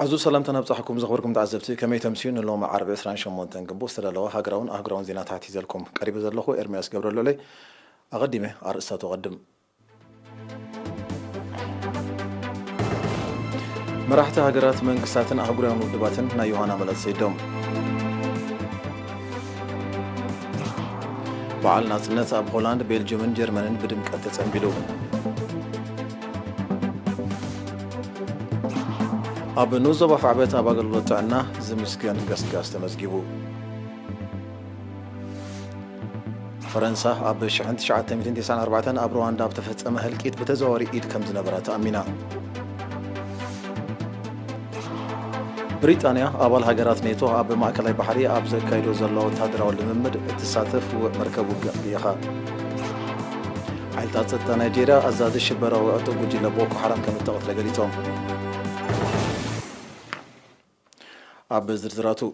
عزو سلامتنا نبصحكم زخبركم تعزبتي كما تمسيون اللهم عربي 28 تنقبو استدلوا هاغراون زينات تحت زلكم قريب زلخو ارمياس قبرلو لي اقدمه ارسات وقدم مراحت هاغرات منقساتن اهغراون ودباتن نا يوحنا ملت سيدوم بعل ناصنت اب هولاند بلجيومن جرمنن بدمقت تصنبيلو اب نوزو بفعبت اباغلو تعنا زمسكن قسقاس تمزغيبو فرنسا اب شحنت 1994 اب رواندا بتفصمه هلقيت بتزاوري ايد كم زنبرات امينا بريطانيا ابال هاجرات نيتو اب ماكلاي بحري اب زكايدو زلو وتادراو لممد اتساتف ومركبو غيخا عيلتات نيجيريا ازاز الشبراو وعطو جي لبوكو حرام كم تقت لغليتهم اب زرزراتو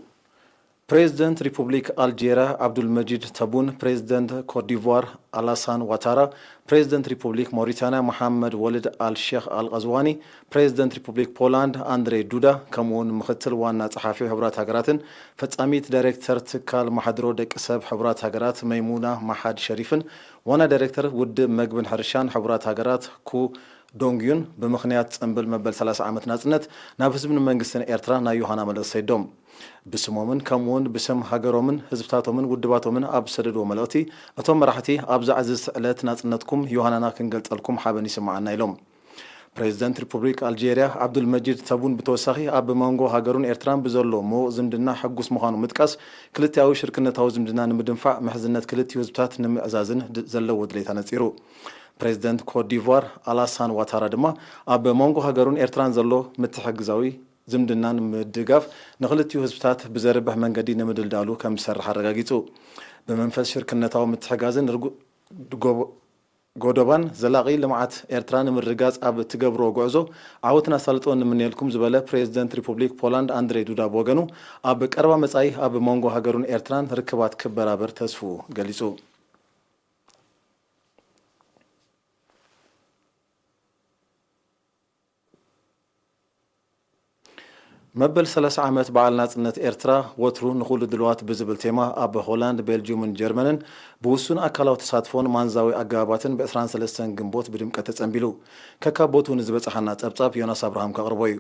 بريزيدنت ريبوبليك الجيريا عبد المجيد تبون بريزيدنت كوت ديفوار الاسان واتارا بريزيدنت ريبوبليك موريتانيا محمد ولد الشيخ الغزواني بريزيدنت ريبوبليك بولند اندري دودا كمون مختل وانا صحافي حبرات هاجراتن فصاميت دايركتور تكال محدرو دق سب حبرات هاجرات ميمونه محد شريفن وانا دايركتور ود مغبن حرشان حبرات هاجرات كو دونغيون بمخنيات صنبل مبل 30 عامت ناصنت ناب حزب منغستن ايرترا نا يوحنا ملس سيدوم بسمومن كمون بسم هاجرومن حزبتاتومن ودباتومن اب سددو ملوتي اتوم مرحتي اب زعزز سالت ناصنتكم يوحنا كنغلطلكم حابن يسمعنا يلوم بريزيدنت ريبوبليك الجيريا عبد المجيد تبون بتوسخي اب مانغو هاجرون ايرتران بزلو مو زمدنا حقوس مخانو متقاس كلتياو شركنتاو زمدنا نمدنفع محزنت كلتيو حزبتات نمعزازن زلو ودليتا نصيرو بريزيدنت كوت ديفوار الاسان واتارا دما اب مانغو هاجرون ايرتران زلو متحغزاوي زمدنان مدغاف نخلتيو حزبتات بزربح منغدي نمدلدالو كم سرح رغاغيتو بمنفس شركنتاو متحغازن غودوبان زلاقي لمعات ايرتران مرغاص اب تغبرو غعزو عاوتنا سالطون منيلكم زبله بريزيدنت ريبوبليك بولند اندري دودا بوغنو اب قربا مصاي اب مونغو هاجرون ايرتران ركبات كبرابر تسفو غليصو مبل 3 عامات بعل ناصنت ايرترا وترو نخول دلوات بزبل تيما اب هولاند بلجيومن جرمنن بوسون اكلاو تساتفون مانزاوي اغاباتن ب 23 غنبوت بدمقه تصنبيلو ككابوتو نزبصحنا صبصاب يونس ابراهام كقربوي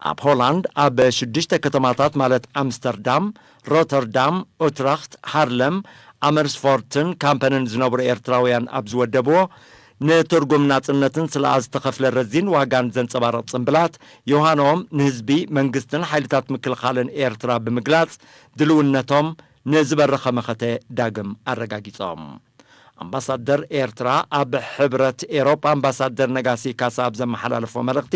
اب هولاند اب 6 ከተማታት ማለት አምስተርዳም ሮተርዳም ኡትራክት ሃርለም አመርስፎርትን ካምፓኒን ዝነብሩ ኤርትራውያን ኣብ ዝወደብዎ ንትርጉም ናጽነትን ስለኣዝ ተኸፍለ ረዚን ዋጋን ዘንጸባረቕ ጽምብላት ዮሃኖም ንህዝቢ መንግስትን ሓይልታት ምክልኻልን ኤርትራ ብምግላጽ ድልውነቶም ንዝበረኸ መኸተ ዳግም ኣረጋጊጾም አምባሳደር ኤርትራ ኣብ ሕብረት ኤሮፓ አምባሳደር ነጋሲ ካሳ ኣብ ዘመሓላለፎ መልእኽቲ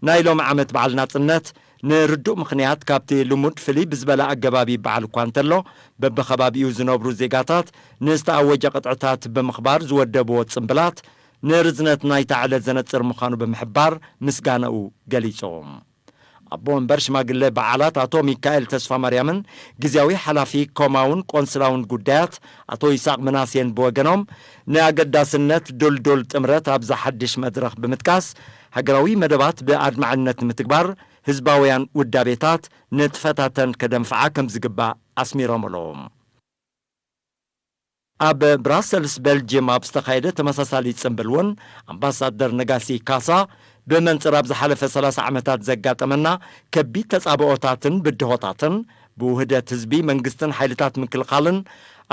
ናይሎም ዓመት በዓል ናጽነት ንርዱእ ምኽንያት ካብቲ ልሙድ ፍልይ ብዝበለ ኣገባቢ በዓል እኳ እንተሎ በብኸባቢኡ ዝነብሩ ዜጋታት ንዝተኣወጀ ቅጥዕታት ብምኽባር ዝወደብዎ ጽምብላት ንርዝነት ናይታ ዕለት ዘነጽር ምዃኑ ብምሕባር ምስጋንኡ ገሊጾም አቦ ወንበር ሽማግለ በዓላት አቶ ሚካኤል ተስፋ ማርያምን ጊዜያዊ ሐላፊ ኮማውን ቆንስላውን ጉዳያት አቶ ይስሐቅ መናስየን በወገኖም ንኣገዳስነት ዶልዶል ጥምረት ኣብ ዝሓድሽ መድረኽ ብምጥቃስ ሃገራዊ መደባት ብኣድማዕነት ምትግባር ህዝባውያን ውዳቤታት ንጥፈታተን ከደንፍዓ ከም ዝግባእ ኣስሚሮምሎም ኣብ ብራሰልስ ቤልጅየም ኣብ ዝተኻየደ ተመሳሳሊ ጽምብል እውን አምባሳደር ነጋሲ ካሳ بمنصر ابز حلف 30 ዓመታት ዘጋጠመና ከቢድ ተጻብኦታትን ብድሆታትን ብውህደት ህዝቢ መንግስትን ሓይልታት ምክልኻልን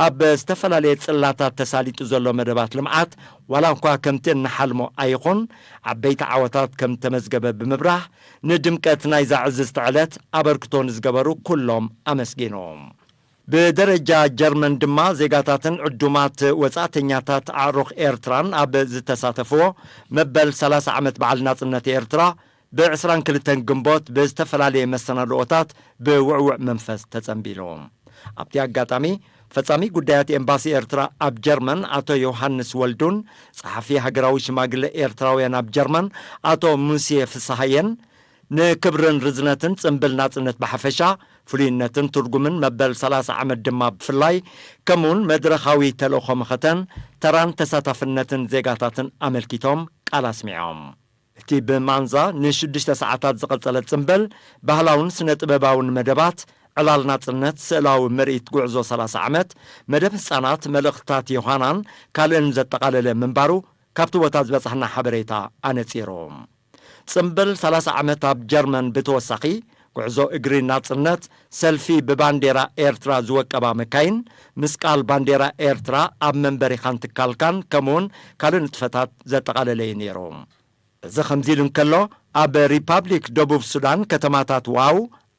ኣብ ዝተፈላለየ ጽላታት ተሳሊጡ ዘሎ መደባት ልምዓት ዋላ እንኳ ከምቲ ንሓልሞ ኣይኹን ዓበይቲ ዓወታት ከም ተመዝገበ ብምብራህ ንድምቀት ናይ ዛዕዝዝቲ ዕለት ኣበርክቶን ዝገበሩ ኩሎም ኣመስጊኖም بدرجة جرمن دما زيغاتاتن عدومات وصاتنياتات عروخ ايرتران اب زتساتفو مبل 30 عمت بعل ناصنت ايرترا ب20 كلتن جنبوت بزتفلالي مسنادوتات بوعوع منفس تصنبيلهم ابتي اغاطامي ፈጻሚ ጉዳያት ኤምባሲ ኤርትራ ኣብ ጀርመን አቶ ዮሐንስ ወልዱን ጸሐፊ ሃገራዊ ሽማግለ ኤርትራውያን ኣብ ጀርመን አቶ ሙሴ ፍስሐየን ንክብርን ርዝነትን ጽምብል ናጽነት በሐፈሻ ፍሉይነትን ትርጉምን መበል 30 ዓመት ድማ ብፍላይ ከምኡን መድረኻዊ ተልእኾ መኸተን ተራን ተሳታፍነትን ዜጋታትን ኣመልኪቶም ቃል ኣስሚዖም እቲ ብማንዛ ን6 ሰዓታት ዝቐጸለ ጽምብል ባህላውን ስነ ጥበባውን መደባት ዕላል ናጽነት ስእላዊ ምርኢት ጉዕዞ 30 ዓመት መደብ ህፃናት መልእኽትታት ዮሐናን ካልእን ዘጠቓለለ ምንባሩ ካብቲ ቦታ ዝበፅሕና ሓበሬታ ኣነጺሮም ጽምብል 30 ዓመት ኣብ ጀርመን ብተወሳኺ ጉዕዞ እግሪ ናጽነት ሰልፊ ብባንዴራ ኤርትራ ዝወቀባ መካይን ምስቃል ባንዴራ ኤርትራ ኣብ መንበሪኻን ትካልካን ከምኡውን ካልእ ንጥፈታት ዘጠቓለለ እዩ ነይሮም እዚ ከምዚ ኢሉ እንከሎ ኣብ ሪፓብሊክ ደቡብ ሱዳን ከተማታት ዋው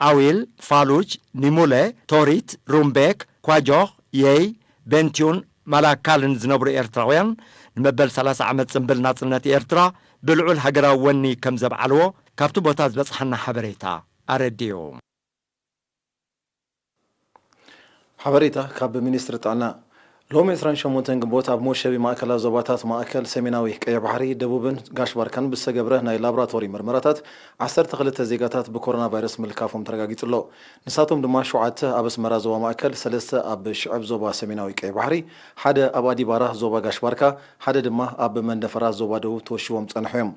ኣዊል ፋሉጅ ኒሙሌ ቶሪት ሩምቤክ ኳጆኽ የይ ቤንቲዩን ማላካልን ዝነብሩ ኤርትራውያን ንመበል 30 ዓመት ጽምብል ናጽነት ኤርትራ ብልዑል ሃገራዊ ወኒ ከም ዘብዓልዎ ካብቲ ቦታ ዝበፅሐና ሓበሬታ ኣረዲዩ ሓበሬታ ካብ ሚኒስትሪ ጥዕና ሎሚ 28 ግንቦት ኣብ ሞሸቢ ማእከላት ዞባታት ማእከል ሰሜናዊ ቀይ ባሕሪ ደቡብን ጋሽባርካን ብዝተገብረ ናይ ላቦራቶሪ ምርመራታት 12 ዜጋታት ብኮሮና ቫይረስ ምልካፎም ተረጋጊጹሎ ንሳቶም ድማ 7 ኣብ ኣስመራ ዞባ ማእከል 3 ኣብ ሽዕብ ዞባ ሰሜናዊ ቀይ ባሕሪ 1 ኣብ ኣዲባራ ዞባ ጋሽባርካ 1 ድማ ኣብ መንደፈራ ዞባ ደቡብ ተወሽቦም ጸንሖም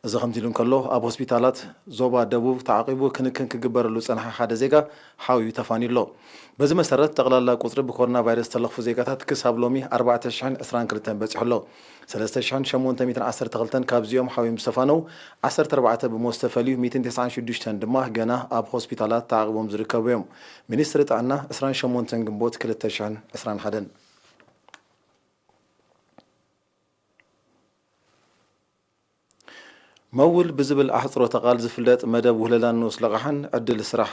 እዚ ከምዚ ኢሉ እንከሎ ኣብ ሆስፒታላት ዞባ ደቡብ ተዓቂቡ ክንክን ክግበረሉ ጸንሐ ሓደ ዜጋ ሓዊዩ ተፋኒሎ በዚ መሰረት ጠቕላላ ቁጽሪ ብኮሮና ቫይረስ ተለኽፉ ዜጋታት ክሳብ ሎሚ 4022 በፂሕሎ 3812 ካብዚኦም ሓዊዮም ዝተፋነው 14 ብሞት ተፈልዩ 196 ድማ ገና ኣብ ሆስፒታላት ተዓቂቦም ዝርከቡ እዮም ሚኒስትሪ ጥዕና 28 ግንቦት 2021 መውል ብዝብል ኣሕጽሮተ ቃል ዝፍለጥ መደብ ውህለላን ንኡስ ለቕሓን ዕድል ስራሕ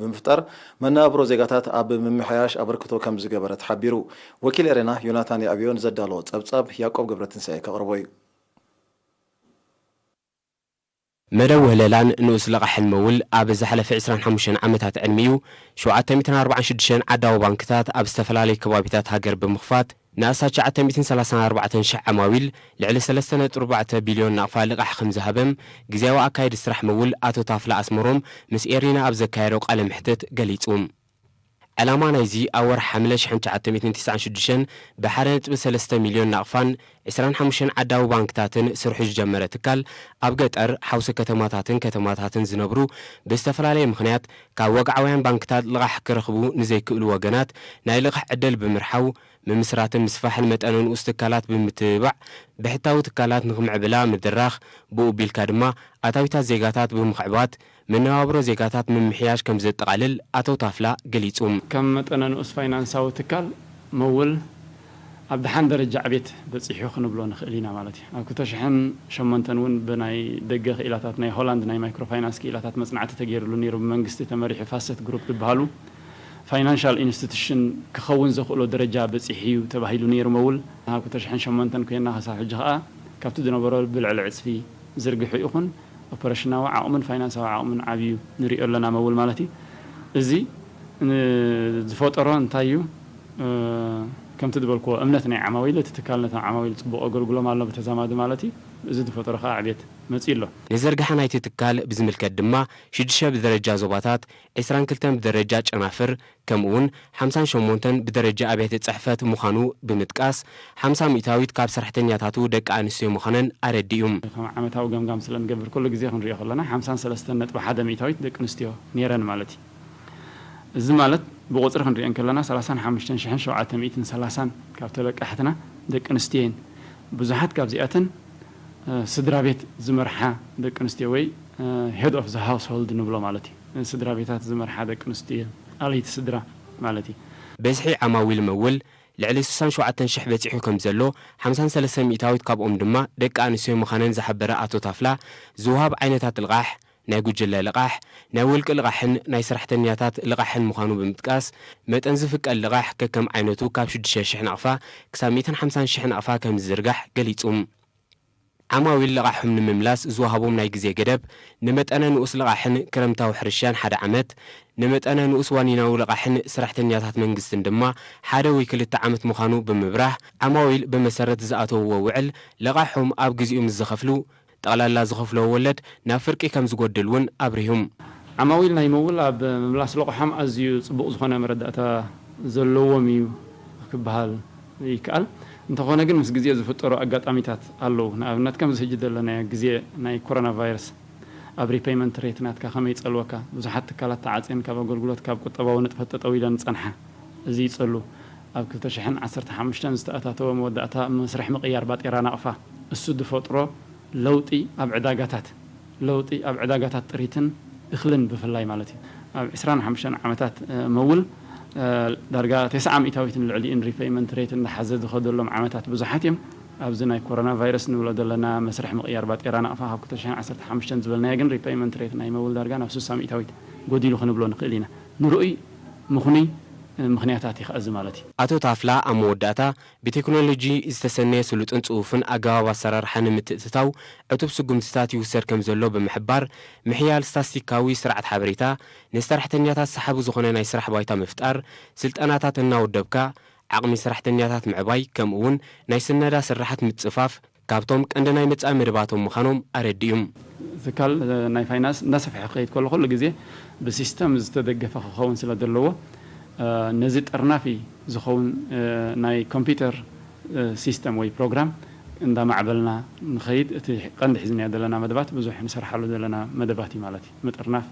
ብምፍጣር መናብሮ ዜጋታት ኣብ ምምሕያሽ ኣበርክቶ ከም ዝገበረ ተሓቢሩ ወኪል ኤሬና ዮናታን ያዕብዮን ዘዳሎ ጸብጻብ ያዕቆብ ገብረትንሳኤ ከቕርቦ እዩ መደብ ውህለላን ንኡስ ለቕሕን መውል ኣብ ዝሓለፈ 25 ዓመታት ዕድሚኡ 746 ዓዳዊ ባንክታት ኣብ ዝተፈላለዩ ከባቢታት ሃገር ብምኽፋት ንኣሳት 934,000 ዓማዊል ልዕሊ 3.4 ቢልዮን ናቕፋ ልቓሕ ከም ዝሃበም ግዜያዊ ኣካይዲ ስራሕ መውል ኣቶ ታፍላ ኣስመሮም ምስ ኤሪና ኣብ ዘካየደው ቃለ ምሕተት ገሊጹ ዕላማ ናይዚ ኣብ ወርሒ ሐምለ 1996 ብ1.3 ሚልዮን ናቕፋን 25 ዓዳዊ ባንክታትን ስርሑ ዝጀመረ ትካል ኣብ ገጠር ሓውሲ ከተማታትን ዝነብሩ ብዝተፈላለየ ምኽንያት ካብ ወግዓውያን ባንክታት ልቓሕ ክረኽቡ ንዘይክእሉ ወገናት ናይ ልቓሕ ዕድል ብምርሓው ምምስራትን ምስፋሕን መጠንን ውስጥ ትካላት ብምትባዕ ብሕታዊ ትካላት ንኽምዕብላ ምድራኽ ብኡ ቢልካ ድማ ኣታዊታት ዜጋታት ብምኽዕባት መነባብሮ ዜጋታት ምምሕያሽ ከም ዘጠቓልል ኣቶ ታፍላ ገሊጹ ከም መጠነ ንኡስ ፋይናንሳዊ ትካል መውል ኣብ ድሓን ደረጃ ዕቤት በፂሑ ክንብሎ ንኽእል ኢና ማለት እዩ ኣብ 2008 እውን ብናይ ደገ ክኢላታት ናይ ሆላንድ ናይ ማይክሮ ፋይናንስ ክኢላታት መጽናዕቲ ተገይሩሉ ነይሩ ብመንግስቲ ተመሪሑ ፋሰት ግሩፕ ዝበሃሉ ፋይናንሻል ኢንስቲትዩሽን ክኸውን ዘኽእሎ ደረጃ በፂሑ ተባሂሉ ነይሩ መውል ኣብ 2008 ኮይና ክሳብ ሕጂ ከዓ ካብቲ ዝነበሮ ብልዕሊ ዕፅፊ ዝርግሑ ይኹን ኦፐሬሽናዊ ዓቕምን ፋይናንሳዊ ዓቕምን ዓብዩ ንሪኦ ኣለና መውል ማለት እዩ እዚ ዝፈጠሮ እንታይ እዩ ከምቲ ዝበልክዎ እምነት ናይ ዓማዊል እቲ ትካል ነቲ ዓማዊል ጽቡቕ ኣገልግሎም ኣሎ ብተዛማዲ ማለት እዩ እዚ ዝፈጠሮ ከዓ ዕብየት መፅኡ ኣሎ ንዘርግሓ ናይቲ ትካል ብዝምልከት ድማ 6 ብደረጃ ዞባታት 22 ብደረጃ ጨናፍር ከምኡውን 58 ብደረጃ ኣብያተ ጽሕፈት ምዃኑ ብምጥቃስ 50 ሚእታዊት ካብ ሰራሕተኛታቱ ደቂ ኣንስትዮ ምዃነን ኣረዲኡ ከም ዓመታዊ ገምጋም ስለ ንገብር ኩሉ ግዜ ክንሪኦ ከለና 53.1 ሚእታዊት ደቂ ኣንስትዮ ነይረን ማለት እዩ እዚ ማለት ብቁፅሪ ክንሪአን ከለና 35730 ካብ ተለቃሕትና ደቂ ኣንስትዮን ብዙሓት ካብ ዚኣተን ስድራ ቤት ዝመርሓ ደቂ ኣንስትዮ ወይ ሄድ ኦፍ ዘ ሃውስሆልድ ንብሎ ማለት እዩ ስድራ ቤታት ዝመርሓ ደቂ ኣንስትዮ ኣለይቲ ስድራ ማለት እዩ በዝሒ ዓማዊል መውል ልዕሊ 67,000 በፂሑ ከም ዘሎ 53 ሚእታዊት ካብኦም ድማ ደቂ ኣንስትዮ ምዃነን ዝሓበረ ኣቶ ታፍላ ዝውሃብ ዓይነታት ልቓሕ ናይ ጉጅለ ልቓሕ ናይ ውልቂ ልቓሕን ናይ ሰራሕተኛታት ልቓሕን ምዃኑ ብምጥቃስ መጠን ዝፍቀድ ልቓሕ ከከም ዓይነቱ ካብ 6,000 ናቕፋ ክሳብ 150,000 ናቕፋ ከም ዝዝርጋሕ ገሊጹ ዓማዊል ልቓሕም ንምምላስ ዝወሃቦም ናይ ግዜ ገደብ ንመጠነ ንኡስ ልቓሕን ክረምታዊ ሕርሻን 1 ዓመት ንመጠነ ንኡስ ዋኒናዊ ልቓሕን ሰራሕተኛታት መንግስትን ድማ 1 ወይ 2 ዓመት ምዃኑ ብምብራህ ዓማዊል ብመሰረት ዝኣተውዎ ውዕል ልቓሕም ኣብ ግዚኡ ምስ ዝኸፍሉ ጠቕላላ ዝኸፍልዎ ወለድ ናብ ፍርቂ ከም ዝጎድል እውን ኣብሪሁም ዓማዊል ናይ መውል ኣብ ምምላስ ልቑሖም ኣዝዩ ጽቡቕ ዝኾነ መረዳእታ ዘለዎም እዩ ክበሃል ይከኣል እንተኾነ ግን ምስ ግዜ ዝፍጠሩ ኣጋጣሚታት ኣለዉ ንኣብነት ከም ዝሕጂ ዘለና ግዜ ናይ ኮሮና ቫይረስ ኣብ ሪፔይመንት ሬት ናትካ ከመይ ይጸልወካ ብዙሓት ትካላት ተዓጽየን ካብ ኣገልግሎት ካብ ቁጠባዊ ንጥፈት ጠጠው ኢለን ጸንሓ እዚ ይጸሉ ኣብ 2015 ዝተኣታተወ መወዳእታ መስርሕ ምቕያር ባጤራ ናቕፋ እሱ ዝፈጥሮ ለውጢ ኣብ ዕዳጋታት ጥሪትን እኽልን ብፍላይ ማለት እዩ ኣብ 25 ዓመታት መውል ዳርጋ 900 ልዕሊኡን ሪፔይመንት ሬት እንዳሓዘ ዝኸደሎም ዓመታት ብዙሓት እዮም ኣብዚ ናይ ኮሮና ቫይረስ ንብሎ ዘለና መስርሕ ምቕያር ባጤራ ናቕፋ ኣብ 2015 ዝበልናዮ ግን ሪፔይመንት ሬት ናይ መውል ዳርጋ ናብ 600 ጎዲሉ ክንብሎ ንኽእል ኢና ንርኡይ ምኹኑይ ምኽንያታት ይኽእዝ ማለት እዩ ኣቶ ታፍላ ኣብ መወዳእታ ብቴክኖሎጂ ዝተሰነየ ስሉጥን ጽሑፍን ኣገባብ ኣሰራርሓ ንምትእትታው ዕቱብ ስጉምትታት ይውሰድ ከም ዘሎ ብምሕባር ምሕያል ስታስቲካዊ ስርዓት ሓበሬታ ንሰራሕተኛታት ሰሓቢ ዝኾነ ናይ ስራሕ ባይታ ምፍጣር ስልጠናታት እናወደብካ ዓቕሚ ሰራሕተኛታት ምዕባይ ከምኡውን ናይ ስነዳ ስራሓት ምጽፋፍ ካብቶም ቀንዲ ናይ መጻኢ መደባቶም ምዃኖም ኣረዲኦም ትካል ናይ ፋይናንስ እንዳሰፍሐ ክኸይድ ከሎ ኩሉ ግዜ ብሲስተም ዝተደገፈ ክኸውን ስለ ዘለዎ ነዚ ጠርናፊ ዝኸውን ናይ ኮምፒውተር ሲስተም ወይ ፕሮግራም እንዳማዕበልና ንኸይድ እቲ ቀንዲ ሒዝና ዘለና መደባት ብዙሕ ንሰርሓሉ ዘለና መደባት እዩ ማለት እዩ ምጥርናፍ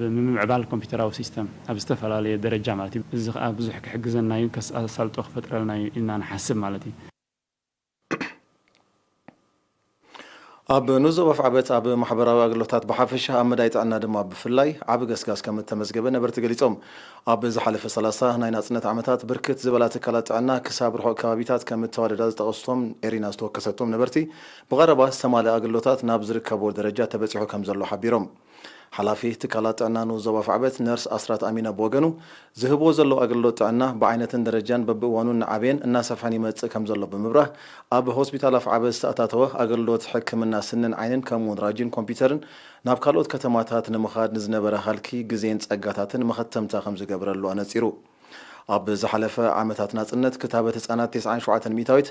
ብምዕባል ኮምፒውተራዊ ሲስተም ኣብ ዝተፈላለየ ደረጃ ማለት እዩ እዚ ከዓ ብዙሕ ክሕግዘና እዩ ከሳልጦ ክፈጥረልና እዩ ኢልና ንሓስብ ማለት እዩ ኣብ ንዞባ ፍዕበት ኣብ ማሕበራዊ ኣገልግሎታት ብሓፈሻ ኣብ መዳይ ጥዕና ድማ ብፍላይ ዓብ ገስጋስ ከም ተመዝገበ ነበርቲ ገሊፆም ኣብ ዝሓለፈ 30 ናይ ናጽነት ዓመታት ብርክት ዝበላ ትካላት ጥዕና ክሳብ ርሑቕ ከባቢታት ከም ተዋደዳ ዝጠቐስቶም ኤሪና ዝተወከሰቶም ነበርቲ ብቐረባ ዝተማልአ ኣገልግሎታት ናብ ዝርከቦ ደረጃ ተበፂሑ ከም ዘሎ ሓቢሮም ሓላፊ ትካላት ጥዕና ንዞባ ፍዕበት ነርስ ኣስራት ኣሚና ብወገኑ ዝህቦ ዘሎ ኣገልግሎት ጥዕና ብዓይነትን ደረጃን በብእዋኑን ንዓብየን እናሰፍሐን ይመጽእ ከም ዘሎ ብምብራህ ኣብ ሆስፒታል ፍዕበት ዝተኣታተወ ኣገልግሎት ሕክምና ስንን ዓይንን ከምኡውን ራጅን ኮምፒውተርን ናብ ካልኦት ከተማታት ንምኻድ ንዝነበረ ሃልኪ ግዜን ጸጋታትን መኸተምታ ከም ዝገብረሉ ኣነጺሩ ኣብ ዝሓለፈ ዓመታት ናጽነት ክታበት ህጻናት 97 ሚታዊት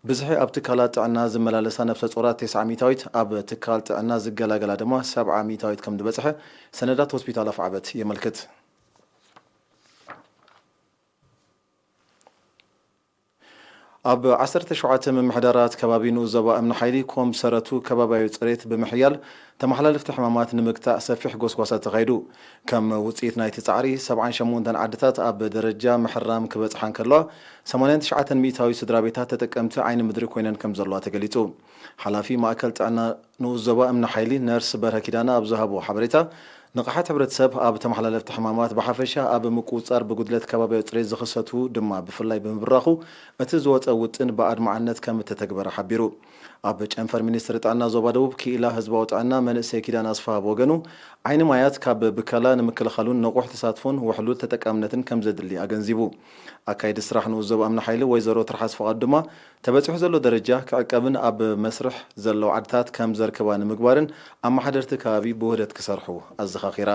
ብዝሒ ኣብ ትካላት ጥዕና ዝመላለሳ ነፍሰ ጾራት 9 ሚታዊት ኣብ ትካል ጥዕና ዝገላገላ ድማ 70 ሚታዊት ከም ዝበጽሐ ሰነዳት ሆስፒታል ፍዕበት የመልክት ኣብ 17 ምምሕዳራት ከባቢ ንዞባ እምኒ ሓይሊ ከም ሰረቱ ከባባዊ ጽሬት ብምሕያል ተመሓላለፍቲ ሕማማት ንምግታእ ሰፊሕ ጎስጓሳት ተኻይዱ ከም ውጽኢት ናይቲ ጻዕሪ 78 ዓድታት ኣብ ደረጃ ምሕራም ክበጽሓን ከለዋ 89 ሚእታዊ ስድራ ቤታት ተጠቀምቲ ዓይኒ ምድሪ ኮይነን ከም ዘለዋ ተገሊጹ ሓላፊ ማእከል ጥዕና ንዞባ እምኒ ሓይሊ ነርስ በርሀ ኪዳና ኣብ ዝሃቦ ሓበሬታ ንቕሓት ሕብረተሰብ ኣብ ተመሓላለፍቲ ሕማማት ብሓፈሻ ኣብ ምቁፅጻር ብጉድለት ከባቢያዊ ጽሬት ዝኽሰቱ ድማ ብፍላይ ብምብራኹ እቲ ዝወፀ ውጥን ብኣድማዓነት ከም እተተግበረ ሓቢሩ ኣብ ጨንፈር ሚኒስትሪ ጥዕና ዞባ ደቡብ ክኢላ ህዝባዊ ጥዕና መንእሰይ ኪዳን ኣስፋ ብወገኑ ዓይኒ ማያት ካብ ብከላ ንምክልኻሉን ንቑሕ ተሳትፎን ውሕሉል ተጠቃምነትን ከም ዘድሊ ኣገንዚቡ ኣካይዲ ስራሕ ንዞባ እምኒ ሓይሊ ወይዘሮ ትርሓስ ፍቓዱ ድማ ተበፂሑ ዘሎ ደረጃ ክዕቀብን ኣብ መስርሕ ዘለው ዓድታት ከም ዘርከባ ንምግባርን ኣማሓደርቲ ከባቢ ብውህደት ክሰርሑ ኣዘኻኺራ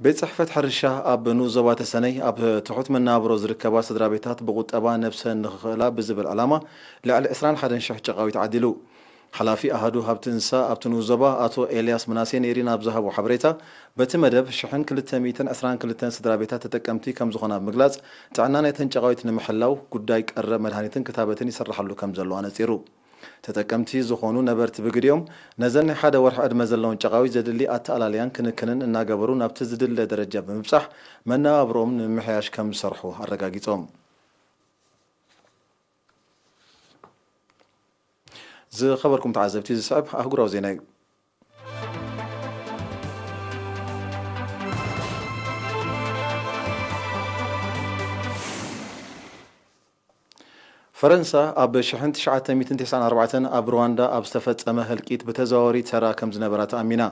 ቤት ጽሕፈት ሕርሻ ኣብ ንዞባ ተሰነይ ኣብ ትሑት መናብሮ ዝርከባ ስድራ ቤታት ብቁጠባ ነብሰን ንኽኽእላ ብዝብል ዕላማ ልዕሊ 21,000 ጨቓዊት ዓዲሉ ሓላፊ ኣሃዱ ሃብቲ እንስሳ ኣብቲ ንዞባ ኣቶ ኤልያስ መናሴ ነይሪና ኣብ ዝሃቦ ሓበሬታ በቲ መደብ 1222 ስድራ ቤታት ተጠቀምቲ ከም ዝኾና ብምግላጽ ጥዕና ናይተን ጨቓዊት ንምሕላው ጉዳይ ቀረብ መድሃኒትን ክታበትን ይስራሓሉ ከም ዘሎ ኣነጺሩ ተጠቀምቲ ዝኾኑ ነበርቲ ብግዲኦም ነዘን ናይ ሓደ ወርሒ ዕድመ ዘለውን ጨቓዊት ዘድሊ ኣተኣላልያን ክንክንን እናገበሩ ናብቲ ዝድለ ደረጃ ብምብጻሕ መነባብሮኦም ንምምሕያሽ ከም ዝሰርሑ ኣረጋጊጾም ዝኸበርኩም ተዓዘብቲ ዝስዕብ ኣህጉራዊ ዜና እዩ ፈረንሳ ኣብ 1994 ኣብ ሩዋንዳ ኣብ ዝተፈጸመ ህልቂት በተዘዋወሪ ተራ ከም ዝነበራ ተኣሚና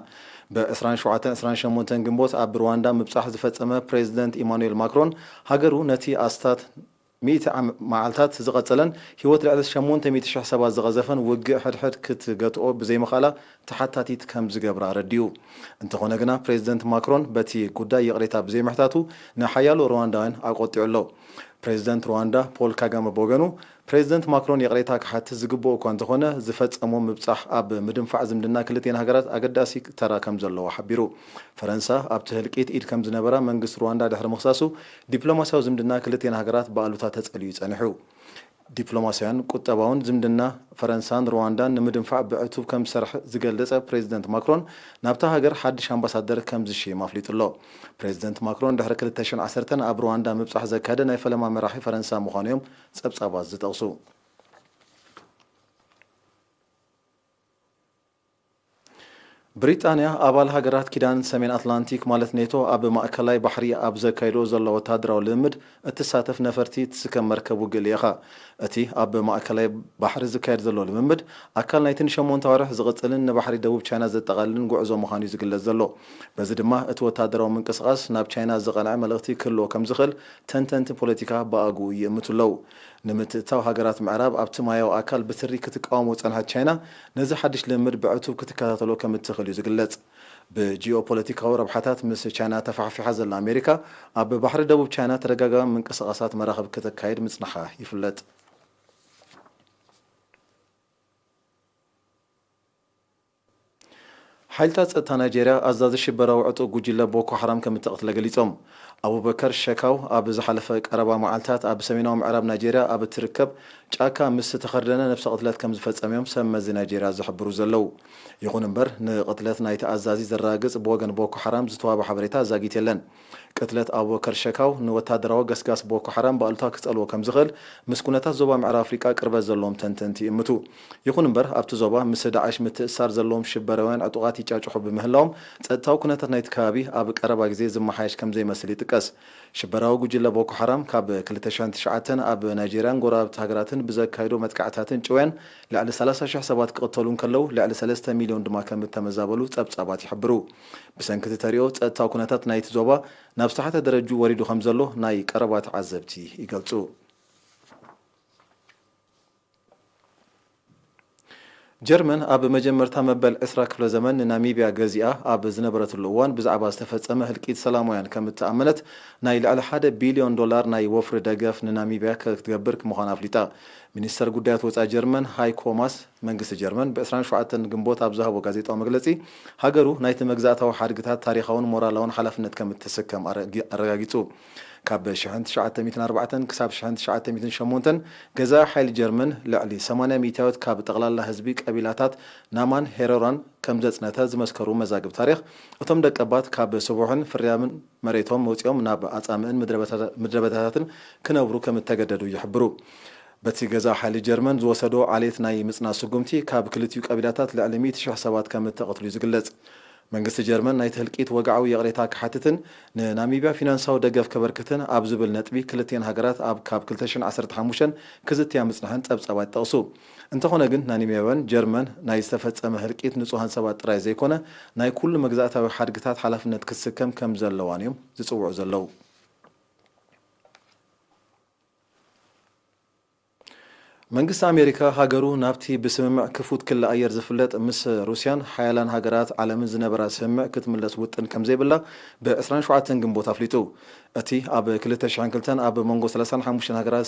ብ27-28 ግንቦት ኣብ ሩዋንዳ ምብጻሕ ዝፈጸመ ፕሬዚደንት ኢማኑኤል ማክሮን ሃገሩ ነቲ ኣስታት 100 معالتات زغتلن هيوت لعل 800,000 سبات زغزفن وقع حد كتقطعو بزي مخالا تحتاتيت كم زقبرا رديو انت خونا قنا بريزيدنت ماكرون باتي قدا يقريتا بزي محتاتو نحيالو روانداين اقوطيو اللو بريزيدنت رواندا بول كاغام بوغانو بريزيدنت ماكرون يقريتا كحت زقبو كو انت خونا زفت امو مبصح اب مدنفع زمدنا كلتين هاجرات اقداسي ترى كم زلو حبيرو فرنسا اب تهلقيت ايد كم زنبرا منغس رواندا دحر مخصاصو دبلوماسياو زمدنا كلتين هاجرات بالوتا تصليو يصنحو دبلوماسيان قطباون زمدنا فرنسان رواندا نمدنفع بعتوب كم سرح زغلص بريزيدنت ماكرون نابتا هاجر حدش امباسادر كم زشي مافليتلو بريزيدنت ماكرون دحر 2010 اب رواندا مبصح زكاده ناي فلما مراحي فرنسا مخانيوم صبصابات زتقصو بريطانيا أبال هاجرات كيدان سمين أتلانتيك مالت نيتو أب مأكلاي بحرية أب زكايلو زلو وتادرا ولمد اتساتف نفرتي تسكم مركب وقليخا أتي أب مأكلاي بحر زكاير زلو لمد أكل نايتن شمون توارح زغتلن بحري دوب چاينا زتغلن قعزو مخاني زقل زلو بزد ما اتو تادرا ومن قصقاس ناب چاينا زغنع ملغتي كلو كم زغل تنتنت بوليتيكا باقو يمتلو نمتتاو هاجرات معراب ابتمايو أكل بتري كتقامو تنها چاينا نزي حدش لمد بعتوب كتكاتلو كم تخليو زقلت بجيوبوليتيكاو ربحاتات مس چاينا تفعفي حزل أمريكا أب بحر دوب چاينا ترقاقا من قصقاسات مراخب كتكايد مصنحا يفلت حالتات ጸጥታ ናይጄሪያ አዛዝ ሽበራው ዕጡ ጉጅለ ቦኮ ሐራም ከምትቀትለ ገሊጾም አቡበከር ሸካው አብ ዝሐለፈ ቀረባ መዓልታት አብ ሰሜናዊ ምዕራብ ናይጄሪያ አብ ትርከብ ጫካ ምስ ተኸርደነ ነፍሰ ቅትለት ከም ዝፈጸመዮም ሰመዚ ናይጄሪያ ዝሕብሩ ዘለው ይኹን እምበር ንቅትለት ናይቲ አዛዚ ዘራግጽ ብወገን ቦኮ ሐራም ዝተዋበ ሓበሬታ ዛጊት የለን ቅትለት አቡበከር ሸካው ንወታደራዊ ገስጋስ ቦኮ ሐራም ባልታ ክጸልዎ ከም ዝኽእል ምስ ኩነታት ዞባ ምዕራብ አፍሪካ ቅርበት ዘለዎም ተንተንቲ ይምቱ ይኹን እምበር ኣብቲ ዞባ ምስ ዳዕሽ ምትእሳር ዘለዎም ሽበራውያን ዕጡቃት ይጫጭሑ ብምህላዎም ጸጥታዊ ኩነታት ናይቲ ከባቢ ኣብ ቀረባ ግዜ ዝመሓየሽ ከም ዘይመስል ይጥቀስ ሽበራዊ ጉጅለ ቦኮ ሐራም ካብ 2009 ኣብ ናይጄሪያን ጎረባብቲ ሃገራትን ብዘካይዶ መጥቃዕታትን ጭውያን ልዕሊ 30,000 ሰባት ክቅተሉን ከለው ልዕሊ 3 ሚልዮን ድማ ከም ተመዛበሉ ጸብጻባት ይሕብሩ ብሰንኪ ተሪኦ ጸጥታዊ ኩነታት ናይቲ ዞባ ናብ ዝተሓተ ደረጁ ወሪዱ ከም ዘሎ ናይ ቀረባት ዓዘብቲ ይገልጹ جرمن أب مجمرتا مبل إسرا كفل زمن ناميبيا غزيا أب زنبرة الأوان بزعبا استفزمه الكيد سلامويان كم تأملت نايل على $1 بليون ناي وفر دقف ناميبيا كتقبرك مخانف لتا منستر قدات وصا جرمن هايكو ماس منقس جرمن بإسران شعاتن قنبوت أبزهب وغازيطا مغلسي هاقرو نايت مغزاتا وحارقتات تاريخاون مورالون حلفنت كم تسكم أرقاقيتو كاب شحنت شعات 204 كساب شحنت شعات 208 جزا حيل جرمن لعلي 800 كاب تغلال هزبي قبيلاتات نامان هيروران كم زصنتا زمسكرو مزاغب تاريخ اتم دقبات كاب سبوحن فريامن مريتهم موصيوم ناب اصامن مدربتاتن كنبرو كم تگددو يحبرو بتي جزا حيل جرمن زوسدو عليت ناي مصنا سغمتي كاب كلتيو قبيلاتات لعلي 100 سبات كم تقتلو يزغلص منقس جرمن نايت هلقيت وقعو يغريتا كحاتتن ناميبيا فينانساو دقف كبركتن اب زبل نطبي كلتين هاجرات اب كاب 2015 كزتيا مصنحن صبصبات تقصو انت هنا ግን ናኒሜውን ጀርመን ናይ ዝተፈጸመ ህልቂት ንጹሃን ሰባት ጥራይ ዘይኮነ ናይ ኩሉ መግዛእታዊ ሓድግታት ሓላፍነት ክስከም ከም ዘለዋን እዮም ዝጽውዑ ዘለው መንግስት አሜሪካ ሀገሩ ናብቲ በስምምዕ ክፉት ክለ አየር ዝፍለጥ ምስ ሩሲያን ሓያላን ሀገራት ዓለምን ዝነበራ ስምምዕ ክትምለስ ውጥን ከም ዘይብላ በ27 ግንቦት አፍሊጡ እቲ ኣብ 2002 ኣብ መንጎ 35 ሀገራት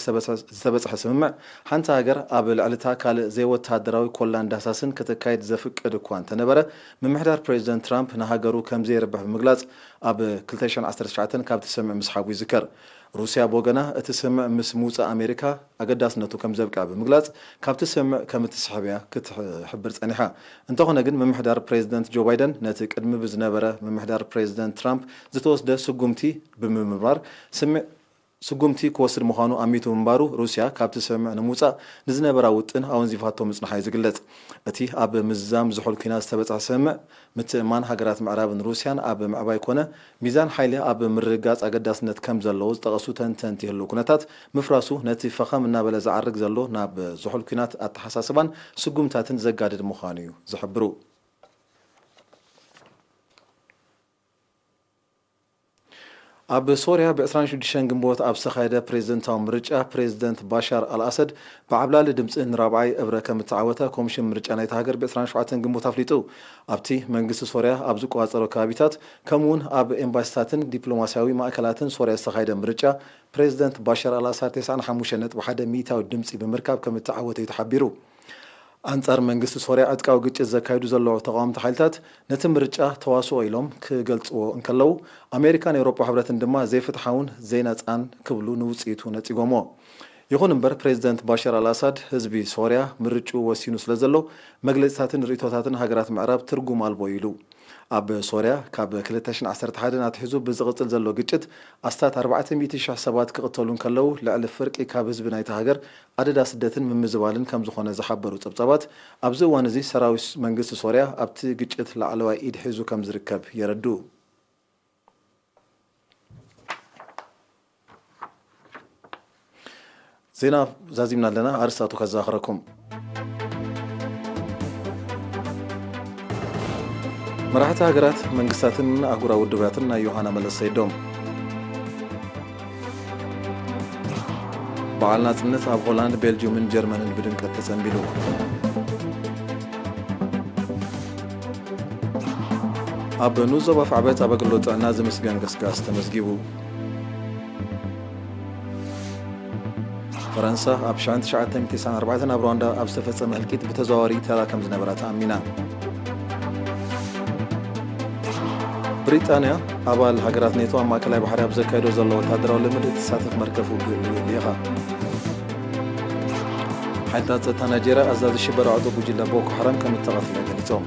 ዝተበጽሐ ስምምዕ ሓንቲ ሀገር ኣብ ልዕልታ ካልእ ዘይወታደራዊ ኮላን ዳሳስን ከተካይድ ዘፍቅድ እኳ እንተነበረ ምምሕዳር ፕሬዚደንት ትራምፕ ንሃገሩ ከም ዘይርብሕ ብምግላጽ ኣብ 2019 ካብ ትስምዕ ምስሓቡ ይዝከር روسيا بوغنا اتسمع مس موصى امريكا اقداسنتو كم زبقا بمغلاص كابت سمع كم تسحبيا كتحبر صنيحه انت هنا ግን ممحدار بريزيدنت جو بايدن نت قدم بزنبره ممحدار بريزيدنت ترامب زتوسد سغمتي بممبار سمع سغمتي كوسر مخانو اميتو منبارو روسيا كابت سمع نموصى نزنبره وطن اون زيفاتو مصنحاي زغلص اتي اب مزام زحل كينا استبصع سمع متمان هاجرات معرابن روسيان اب معباي كونه ميزان حيله اب مرغاص اقداسنت كم زلو تقسو تنتنتي هلو كنتات مفراسو نتي فخم እና በለ زعرق زلو ناب زحل كينات اتحساسبان سغمتاتن زغادد مخانيو زحبرو ኣብ ሶርያ ብ26 ግንቦት ኣብ ዝተኻየደ ፕሬዝደንታዊ ምርጫ ፕሬዝደንት ባሻር አልአሰድ ብዓብላሊ ድምፂ ንራብዓይ እብረ ከም እተዓወተ ኮሚሽን ምርጫ ናይቲ ሃገር ብ27 ግንቦት ኣፍሊጡ ኣብቲ መንግስቲ ሶርያ ኣብ ዝቆፃፀሮ ከባቢታት ከምኡውን ኣብ ኤምባሲታትን ዲፕሎማስያዊ ማእከላትን ሶርያ ዝተኻየደ ምርጫ ፕሬዝደንት ባሻር አልአሰድ 95.1 ሚእታዊ ድምፂ ብምርካብ ከም እተዓወተ እዩ ተሓቢሩ አንጻር መንግስቲ ሶርያ ዕጥቃዊ ግጭት ዘካይዱ ዘለዉ ተቃወምቲ ሓይልታት ነቲ ምርጫ ተዋስኦ ኢሎም ክገልጽዎ እንከለዉ ኣሜሪካን ኤውሮጳ ሕብረትን ድማ ዘይፍትሓውን ዘይነጻን ክብሉ ንውፅኢቱ ነጺጎሞ ይኹን እምበር ፕሬዝደንት ባሻር አልአሳድ ህዝቢ ሶርያ ምርጩ ወሲኑ ስለ ዘሎ መግለጽታትን ርእቶታትን ሃገራት ምዕራብ ትርጉም ኣልቦ ኢሉ ኣብ ሶርያ ካብ 2011 ኣትሒዙ ብዝቕጽል ዘሎ ግጭት ኣስታት 400,000 ሰባት ክቕተሉን ከለዉ ልዕሊ ፍርቂ ካብ ህዝቢ ናይቲ ሃገር ኣደዳ ስደትን ምምዝባልን ከም ዝኾነ ዝሓበሩ ጸብጻባት ኣብዚ እዋን እዚ ሰራዊት መንግስቲ ሶርያ ኣብቲ ግጭት ላዕለዋይ ኢድ ሒዙ ከም ዝርከብ የረድኡ ዜና ዛዚምና ኣለና ኣርስታቱ ከዘኻኽረኩም መራሕቲ ሃገራት መንግስታትን ኣህጉራዊ ውድባትን ናይ ዮሃና መለስ ሰይዶም በዓል ናጽነት ኣብ ሆላንድ ቤልጅየምን ጀርመንን ብድምቀት ተጸንቢሉ ኣብ ኑዞባ ፍዕበት ኣብ ኣገልግሎት ጥዕና ዝምስገን ገስጋስ ተመዝጊቡ ፈረንሳ ኣብ 1994 ኣብ ሩዋንዳ ኣብ ዝተፈጸመ ህልቂት ብተዘዋዋሪ ተራ ከም ዝነበራ ተኣሚና ብሪጣንያ ኣባል ሃገራት ኔቶ ኣብ ማእከላይ ባሕሪ ኣብ ዘካይዶ ዘሎ ወታደራዊ ልምድ እትሳተፍ መርከብ ውግእ ኢኻ ሓይልታት ጸጥታ ናይጄርያ ኣዛዚ ሽበራ ዕጡቕ ጉጅለ ቦኮ ሓራም ከም እተቐትለ ገሊፆም